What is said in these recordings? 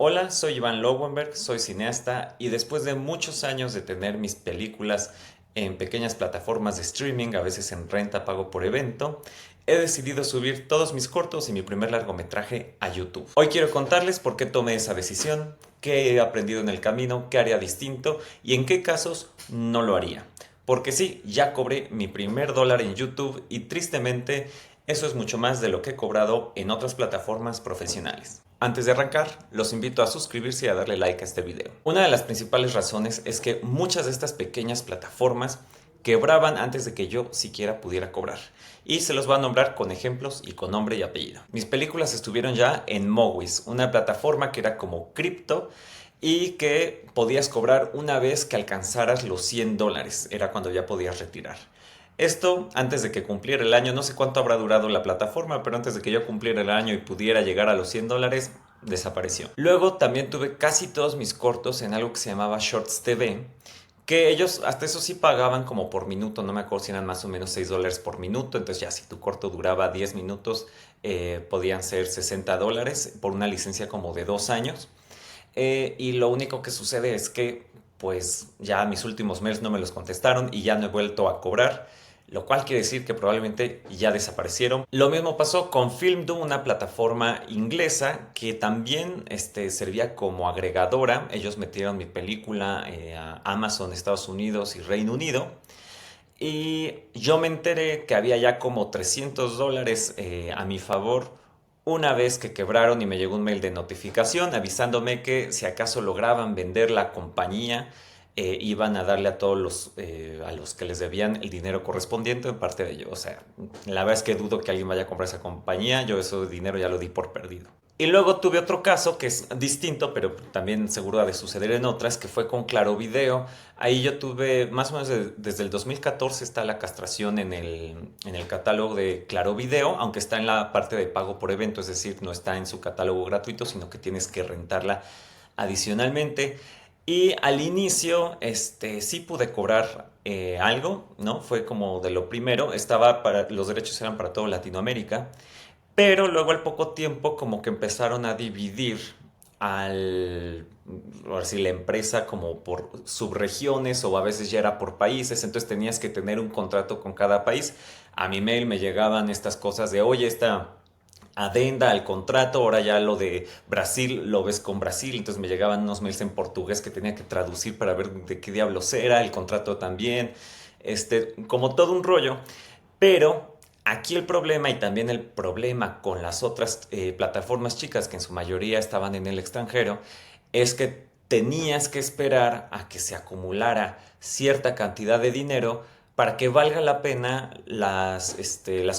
Hola, soy Iván Lowenberg, soy cineasta y después de muchos años de tener mis películas en pequeñas plataformas de streaming, a veces en renta pago por evento, he decidido subir todos mis cortos y mi primer largometraje a YouTube. Hoy quiero contarles por qué tomé esa decisión, qué he aprendido en el camino, qué haría distinto y en qué casos no lo haría. Porque sí, ya cobré mi primer dólar en YouTube y tristemente eso es mucho más de lo que he cobrado en otras plataformas profesionales. Antes de arrancar, los invito a suscribirse y a darle like a este video. Una de las principales razones es que muchas de estas pequeñas plataformas quebraban antes de que yo siquiera pudiera cobrar. Y se los voy a nombrar con ejemplos y con nombre y apellido. Mis películas estuvieron ya en Movies, una plataforma que era como cripto y que podías cobrar una vez que alcanzaras los $100. Era cuando ya podías retirar. Esto antes de que cumpliera el año, no sé cuánto habrá durado la plataforma, pero antes de que yo cumpliera el año y pudiera llegar a los $100, desapareció. Luego también tuve casi todos mis cortos en algo que se llamaba Shorts TV, que ellos hasta eso sí pagaban como por minuto, no me acuerdo si eran más o menos $6 por minuto, entonces ya si tu corto duraba 10 minutos, podían ser $60 por una licencia como de 2 años. Y lo único que sucede es que pues ya mis últimos mails no me los contestaron y ya no he vuelto a cobrar, lo cual quiere decir que probablemente ya desaparecieron. Lo mismo pasó con Filmdo, una plataforma inglesa que también servía como agregadora. Ellos metieron mi película a Amazon, Estados Unidos y Reino Unido. Y yo me enteré que había ya como $300 a mi favor una vez que quebraron y me llegó un mail de notificación avisándome que si acaso lograban vender la compañía, iban a darle a todos a los que les debían el dinero correspondiente en parte de ello. O sea, la verdad es que dudo que alguien vaya a comprar esa compañía, yo ese dinero ya lo di por perdido. Y luego tuve otro caso que es distinto, pero también seguro ha de suceder en otras, que fue con Claro Video. Ahí yo tuve, más o menos desde el 2014 está la castración en el catálogo de Claro Video, aunque está en la parte de pago por evento, es decir, no está en su catálogo gratuito, sino que tienes que rentarla adicionalmente. Y al inicio, sí pude cobrar algo, ¿no? Fue como de lo primero, los derechos eran para toda Latinoamérica. Pero luego al poco tiempo como que empezaron a dividir ahora sí, la empresa como por subregiones o a veces ya era por países, entonces tenías que tener un contrato con cada país. A mi mail me llegaban estas cosas de, oye, esta adenda al contrato, ahora ya lo de Brasil lo ves con Brasil, entonces me llegaban unos mails en portugués que tenía que traducir para ver de qué diablos era, el contrato también, como todo un rollo. Pero aquí el problema y también el problema con las otras plataformas chicas que en su mayoría estaban en el extranjero es que tenías que esperar a que se acumulara cierta cantidad de dinero para que valga la pena las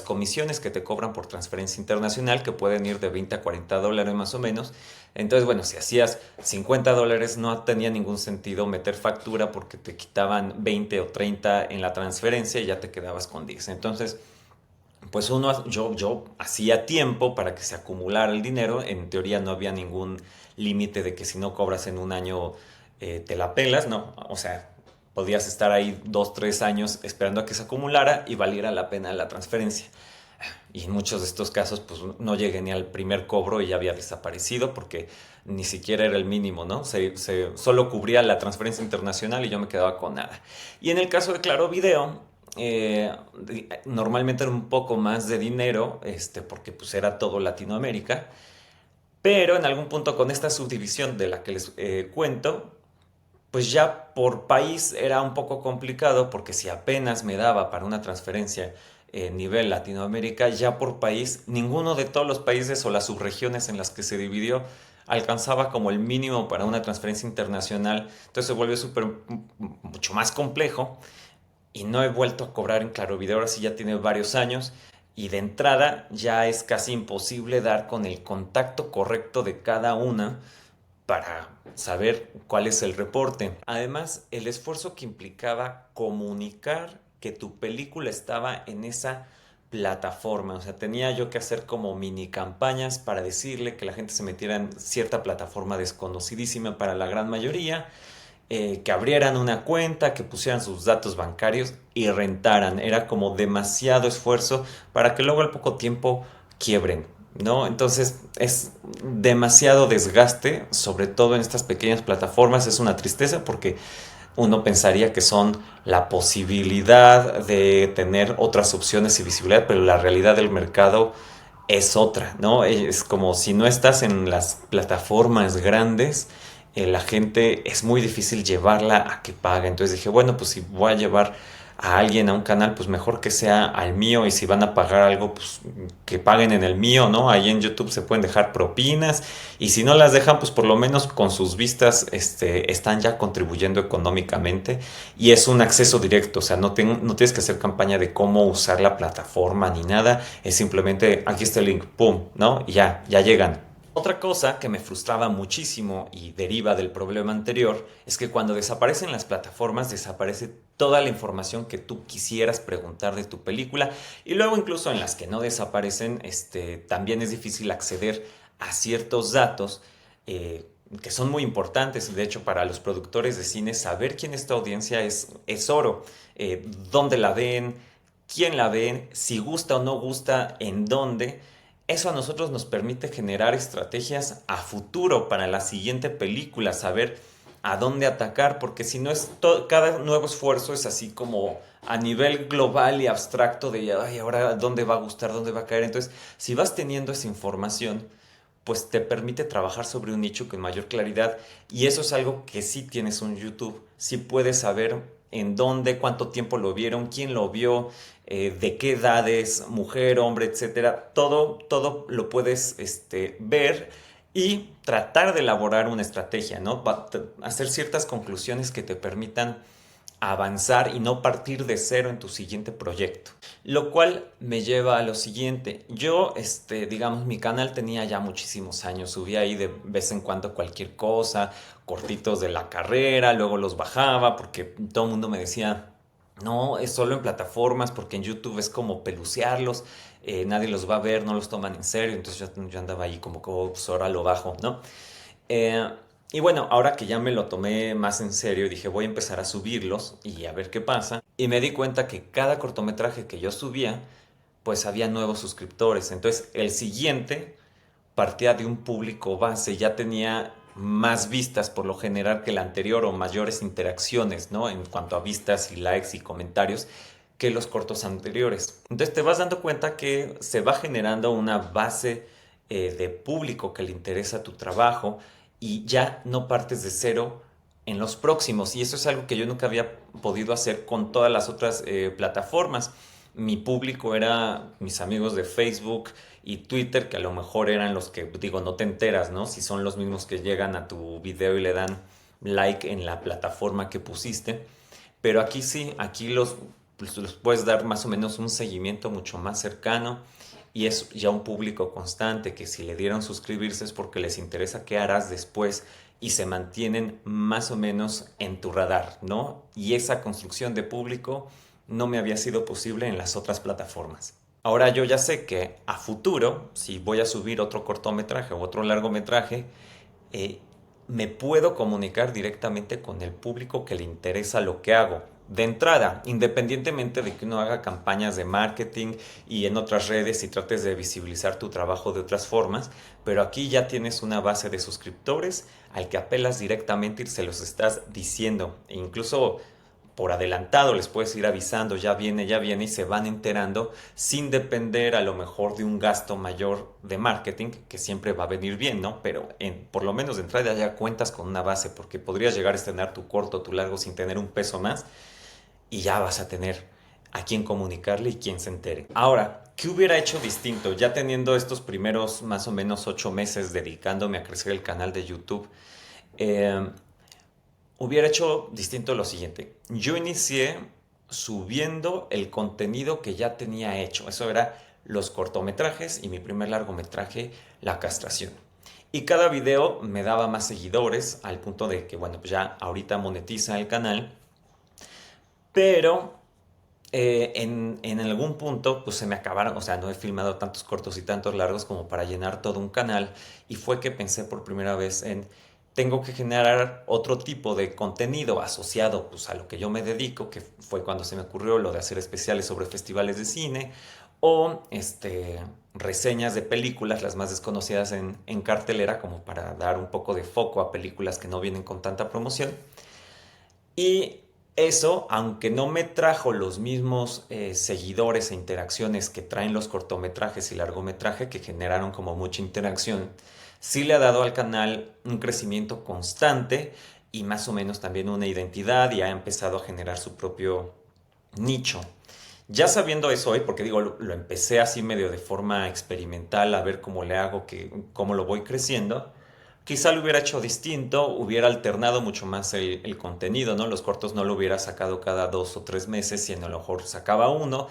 comisiones que te cobran por transferencia internacional, que pueden ir de 20 a $40 más o menos. Entonces, bueno, si hacías $50 no tenía ningún sentido meter factura porque te quitaban 20 o 30 en la transferencia y ya te quedabas con 10. Entonces, pues yo hacía tiempo para que se acumulara el dinero. En teoría no había ningún límite de que si no cobras en un año te la pelas, ¿no? O sea, podías estar ahí 2, 3 años esperando a que se acumulara y valiera la pena la transferencia. Y en muchos de estos casos, pues no llegué ni al primer cobro y ya había desaparecido porque ni siquiera era el mínimo, ¿no? Solo cubría la transferencia internacional y yo me quedaba con nada. Y en el caso de Claro Video, eh, normalmente era un poco más de dinero, porque pues era todo Latinoamérica, pero en algún punto con esta subdivisión de la que les cuento, pues ya por país era un poco complicado porque si apenas me daba para una transferencia nivel Latinoamérica, ya por país, ninguno de todos los países o las subregiones en las que se dividió alcanzaba como el mínimo para una transferencia internacional. Entonces se volvió mucho más complejo y no he vuelto a cobrar en Claro Video, ahora sí ya tiene varios años y de entrada ya es casi imposible dar con el contacto correcto de cada una para saber cuál es el reporte. Además, el esfuerzo que implicaba comunicar que tu película estaba en esa plataforma. O sea, tenía yo que hacer como mini campañas para decirle que la gente se metiera en cierta plataforma desconocidísima para la gran mayoría, que abrieran una cuenta, que pusieran sus datos bancarios y rentaran. Era como demasiado esfuerzo para que luego al poco tiempo quiebren. ¿no? Entonces es demasiado desgaste, sobre todo en estas pequeñas plataformas. Es una tristeza porque uno pensaría que son la posibilidad de tener otras opciones y visibilidad, pero la realidad del mercado es otra, ¿no? Es como si no estás en las plataformas grandes, la gente es muy difícil llevarla a que pague. Entonces dije, bueno, pues si voy a llevar a alguien a un canal, pues mejor que sea al mío, y si van a pagar algo, pues que paguen en el mío, ¿no? Ahí en YouTube se pueden dejar propinas, y si no las dejan, pues por lo menos con sus vistas están ya contribuyendo económicamente, y es un acceso directo. O sea, no tienes que hacer campaña de cómo usar la plataforma ni nada, es simplemente aquí está el link, pum, ¿no? Y ya llegan. Otra cosa que me frustraba muchísimo y deriva del problema anterior es que cuando desaparecen las plataformas desaparece toda la información que tú quisieras preguntar de tu película, y luego incluso en las que no desaparecen, también es difícil acceder a ciertos datos que son muy importantes. De hecho, para los productores de cine, saber quién es tu audiencia es oro. Dónde la ven, quién la ven, si gusta o no gusta, en dónde. Eso a nosotros nos permite generar estrategias a futuro para la siguiente película, saber a dónde atacar, porque si no es cada nuevo esfuerzo es así como a nivel global y abstracto de, ay, ahora dónde va a gustar, dónde va a caer. Entonces, si vas teniendo esa información, pues te permite trabajar sobre un nicho con mayor claridad, y eso es algo que sí tienes un YouTube, sí puedes saber en dónde, cuánto tiempo lo vieron, quién lo vio, de qué edades, mujer, hombre, etcétera. Todo lo puedes ver y tratar de elaborar una estrategia, ¿no? Hacer ciertas conclusiones que te permitan avanzar y no partir de cero en tu siguiente proyecto. Lo cual me lleva a lo siguiente. Yo, digamos, mi canal tenía ya muchísimos años. Subía ahí de vez en cuando cualquier cosa, cortitos de la carrera, luego los bajaba porque todo el mundo me decía, no, es solo en plataformas, porque en YouTube es como pelucearlos, nadie los va a ver, no los toman en serio. Entonces yo andaba ahí como, pues ahora lo bajo, ¿no? Eh, y bueno, ahora que ya me lo tomé más en serio, dije voy a empezar a subirlos y a ver qué pasa. Y me di cuenta que cada cortometraje que yo subía, pues había nuevos suscriptores. Entonces el siguiente partía de un público base, ya tenía más vistas por lo general que el anterior, o mayores interacciones, ¿no? En cuanto a vistas y likes y comentarios, que los cortos anteriores. Entonces te vas dando cuenta que se va generando una base de público que le interesa tu trabajo, y ya no partes de cero en los próximos. Y eso es algo que yo nunca había podido hacer con todas las otras plataformas. Mi público era mis amigos de Facebook y Twitter, que a lo mejor eran los que, digo, no te enteras, ¿no? Si son los mismos que llegan a tu video y le dan like en la plataforma que pusiste. Pero aquí sí, aquí pues, los puedes dar más o menos un seguimiento mucho más cercano, y es ya un público constante que si le dieron suscribirse es porque les interesa qué harás después, y se mantienen más o menos en tu radar, ¿no? Y esa construcción de público no me había sido posible en las otras plataformas. Ahora yo ya sé que a futuro, si voy a subir otro cortometraje o otro largometraje, eh, me puedo comunicar directamente con el público que le interesa lo que hago. De entrada, independientemente de que uno haga campañas de marketing y en otras redes y trates de visibilizar tu trabajo de otras formas, pero aquí ya tienes una base de suscriptores al que apelas directamente y se los estás diciendo. E incluso por adelantado les puedes ir avisando, ya viene, y se van enterando sin depender a lo mejor de un gasto mayor de marketing, que siempre va a venir bien, ¿no? Pero por lo menos de entrada ya cuentas con una base, porque podrías llegar a estrenar tu corto o tu largo sin tener un peso más, y ya vas a tener a quién comunicarle y quién se entere. Ahora, ¿qué hubiera hecho distinto? Ya teniendo estos primeros más o menos 8 meses dedicándome a crecer el canal de YouTube, eh, hubiera hecho distinto lo siguiente. Yo inicié subiendo el contenido que ya tenía hecho. Eso era los cortometrajes y mi primer largometraje, La castración. Y cada video me daba más seguidores, al punto de que, bueno, pues ya ahorita monetiza el canal. Pero en algún punto, pues se me acabaron. O sea, no he filmado tantos cortos y tantos largos como para llenar todo un canal. Y fue que pensé por primera vez en, tengo que generar otro tipo de contenido asociado, pues, a lo que yo me dedico, que fue cuando se me ocurrió lo de hacer especiales sobre festivales de cine, o reseñas de películas, las más desconocidas en cartelera, como para dar un poco de foco a películas que no vienen con tanta promoción. Y eso, aunque no me trajo los mismos seguidores e interacciones que traen los cortometrajes y largometraje, que generaron como mucha interacción, sí le ha dado al canal un crecimiento constante y más o menos también una identidad y ha empezado a generar su propio nicho. Ya sabiendo eso hoy, porque digo, lo empecé así medio de forma experimental a ver cómo le hago, cómo lo voy creciendo. Quizá lo hubiera hecho distinto, hubiera alternado mucho más el contenido, ¿no? Los cortos no lo hubiera sacado cada 2 o 3 meses, sino a lo mejor sacaba uno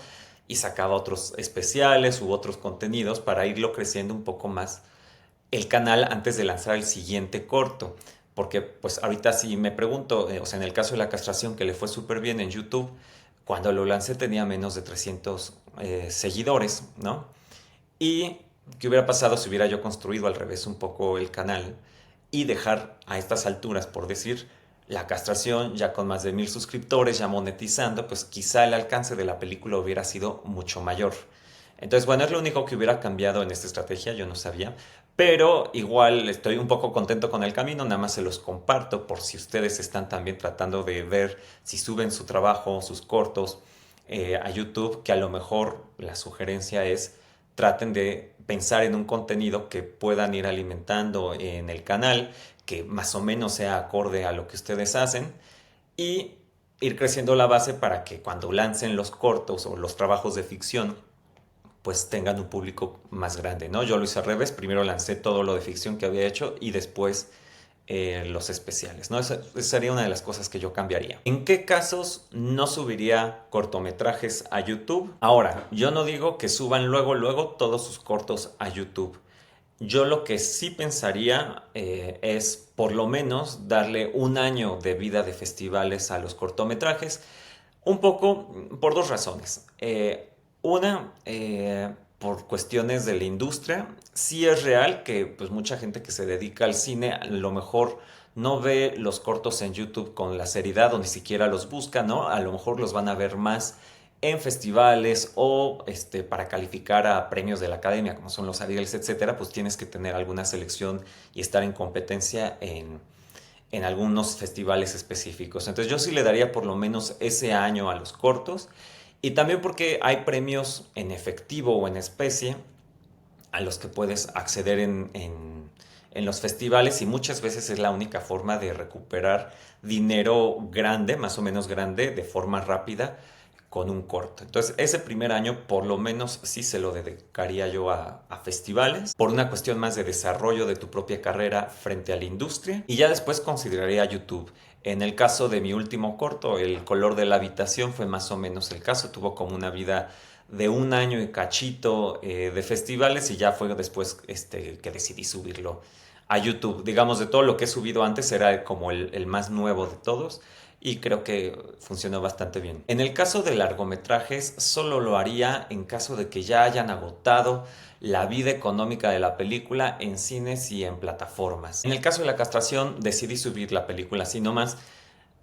y sacaba otros especiales u otros contenidos para irlo creciendo un poco más el canal antes de lanzar el siguiente corto. Porque pues ahorita si me pregunto, o sea, en el caso de la castración que le fue súper bien en YouTube, cuando lo lancé tenía menos de 300 seguidores, ¿no? Y qué hubiera pasado si hubiera yo construido al revés un poco el canal y dejar a estas alturas, por decir, la castración ya con más de 1000 suscriptores, ya monetizando, pues quizá el alcance de la película hubiera sido mucho mayor. Entonces, bueno, es lo único que hubiera cambiado en esta estrategia, yo no sabía, pero igual estoy un poco contento con el camino, nada más se los comparto por si ustedes están también tratando de ver si suben su trabajo, sus cortos a YouTube, que a lo mejor la sugerencia es traten de pensar en un contenido que puedan ir alimentando en el canal, que más o menos sea acorde a lo que ustedes hacen y ir creciendo la base para que cuando lancen los cortos o los trabajos de ficción, pues tengan un público más grande, ¿no? Yo lo hice al revés, primero lancé todo lo de ficción que había hecho y después los especiales, ¿no? Esa sería una de las cosas que yo cambiaría. ¿En qué casos no subiría cortometrajes a YouTube? Ahora, yo no digo que suban luego todos sus cortos a YouTube. Yo lo que sí pensaría es por lo menos darle un año de vida de festivales a los cortometrajes, un poco por dos razones. Una, por cuestiones de la industria. Sí es real que pues, mucha gente que se dedica al cine a lo mejor no ve los cortos en YouTube con la seriedad o ni siquiera los busca, ¿no? A lo mejor los van a ver más en festivales o para calificar a premios de la academia, como son los Ariels, etcétera, pues tienes que tener alguna selección y estar en competencia en algunos festivales específicos. Entonces yo sí le daría por lo menos ese año a los cortos y también porque hay premios en efectivo o en especie a los que puedes acceder en los festivales y muchas veces es la única forma de recuperar dinero grande, más o menos grande, de forma rápida con un corto. Entonces, ese primer año por lo menos sí se lo dedicaría yo a festivales, por una cuestión más de desarrollo de tu propia carrera frente a la industria. Y ya después consideraría YouTube. En el caso de mi último corto, El color de la habitación, fue más o menos el caso. Tuvo como una vida de un año y cachito de festivales y ya fue después que decidí subirlo a YouTube. Digamos, de todo lo que he subido antes era como el más nuevo de todos y creo que funcionó bastante bien. En el caso de largometrajes, solo lo haría en caso de que ya hayan agotado la vida económica de la película en cines y en plataformas. En el caso de la castración, decidí subir la película así nomás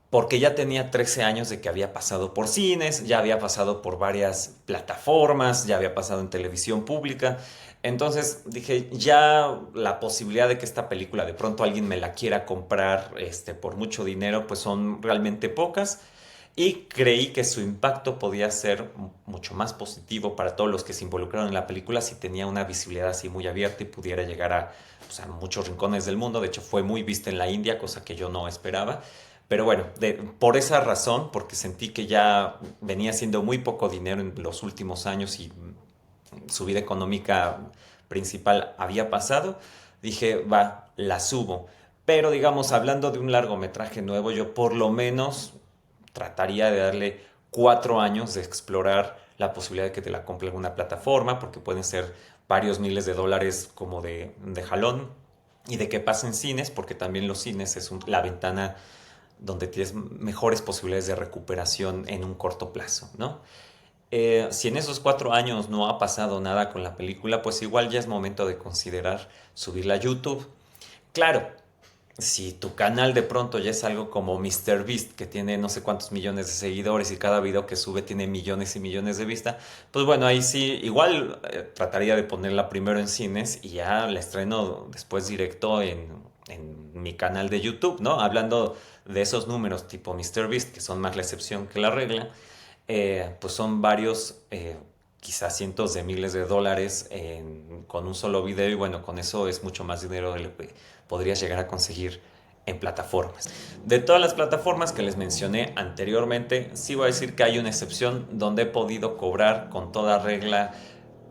porque ya tenía 13 años de que había pasado por cines, ya había pasado por varias plataformas, ya había pasado en televisión pública. Entonces dije, ya la posibilidad de que esta película de pronto alguien me la quiera comprar por mucho dinero, pues son realmente pocas. Y creí que su impacto podía ser mucho más positivo para todos los que se involucraron en la película si tenía una visibilidad así muy abierta y pudiera llegar pues, a muchos rincones del mundo. De hecho, fue muy vista en la India, cosa que yo no esperaba. Pero bueno, por esa razón, porque sentí que ya venía siendo muy poco dinero en los últimos años y su vida económica principal había pasado, dije, va, la subo. Pero digamos, hablando de un largometraje nuevo, yo por lo menos trataría de darle 4 años de explorar la posibilidad de que te la compre alguna plataforma, porque pueden ser varios miles de dólares como de jalón, y de que pasen cines, porque también los cines es la ventana donde tienes mejores posibilidades de recuperación en un corto plazo, ¿no? Si en esos 4 años no ha pasado nada con la película, pues igual ya es momento de considerar subirla a YouTube. Claro, Si tu canal de pronto ya es algo como MrBeast, que tiene no sé cuántos millones de seguidores y cada video que sube tiene millones y millones de vistas, pues bueno, ahí sí, igual trataría de ponerla primero en cines y ya la estreno después directo en mi canal de YouTube, ¿no? Hablando de esos números tipo MrBeast, que son más la excepción que la regla, pues son varios, quizás cientos de miles de dólares con un solo video y bueno, con eso es mucho más dinero de lo que podrías llegar a conseguir en plataformas. De todas las plataformas que les mencioné anteriormente, sí voy a decir que hay una excepción donde he podido cobrar con toda regla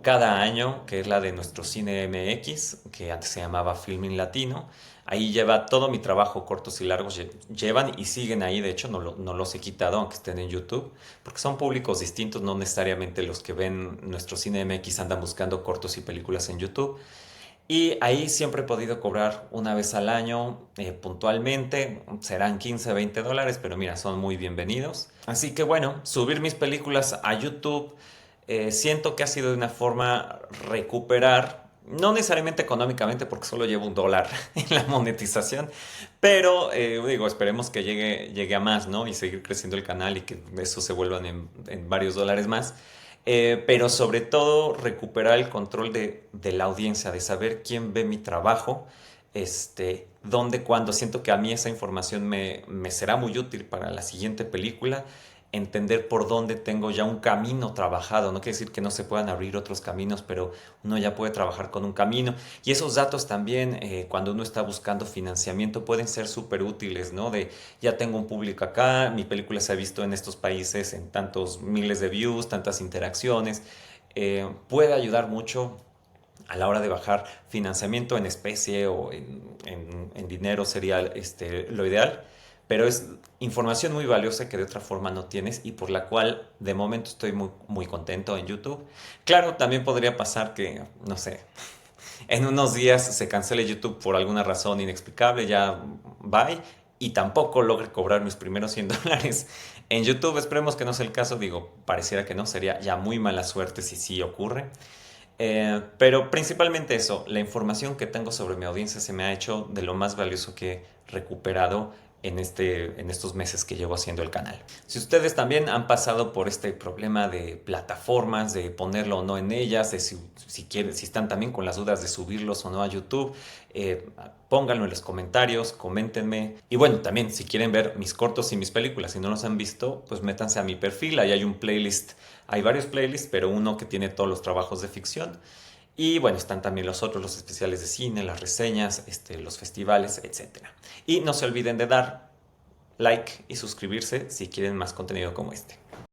cada año, que es la de nuestro Cine MX, que antes se llamaba Filmin Latino. Ahí lleva todo mi trabajo, cortos y largos, llevan y siguen ahí, de hecho no los he quitado, aunque estén en YouTube, porque son públicos distintos, no necesariamente los que ven nuestro Cine MX andan buscando cortos y películas en YouTube. Y ahí siempre he podido cobrar una vez al año puntualmente, serán 15, 20 dólares, pero mira, son muy bienvenidos. Así que bueno, subir mis películas a YouTube siento que ha sido de una forma recuperar, no necesariamente económicamente porque solo llevo $1 en la monetización, pero digo, esperemos que llegue a más, ¿no? Y seguir creciendo el canal y que eso se vuelvan en varios dólares más. Pero sobre todo recuperar el control de la audiencia, de saber quién ve mi trabajo, dónde, cuándo. Siento que a mí esa información me será muy útil para la siguiente película, entender por dónde tengo ya un camino trabajado. No quiere decir que no se puedan abrir otros caminos, pero uno ya puede trabajar con un camino. Y esos datos también, cuando uno está buscando financiamiento, pueden ser súper útiles, ¿no? De ya tengo un público acá, mi película se ha visto en estos países en tantos miles de views, tantas interacciones. Puede ayudar mucho a la hora de bajar financiamiento en especie o en dinero sería lo ideal, pero es información muy valiosa que de otra forma no tienes y por la cual de momento estoy muy contento en YouTube. Claro, también podría pasar que, no sé, en unos días se cancele YouTube por alguna razón inexplicable, ya bye, y tampoco logre cobrar mis primeros $100 en YouTube. Esperemos que no sea el caso, digo, pareciera que no, sería ya muy mala suerte si sí ocurre. Pero principalmente eso, la información que tengo sobre mi audiencia se me ha hecho de lo más valioso que he recuperado en estos meses que llevo haciendo el canal. Si ustedes también han pasado por este problema de plataformas, de ponerlo o no en ellas, de si están también con las dudas de subirlos o no a YouTube, pónganlo en los comentarios, coméntenme. Y bueno, también si quieren ver mis cortos y mis películas, si no los han visto, pues métanse a mi perfil, ahí hay un playlist, hay varios playlists, pero uno que tiene todos los trabajos de ficción. Y bueno, están también los otros, los especiales de cine, las reseñas, los festivales, etcétera. Y no se olviden de dar like y suscribirse si quieren más contenido como este.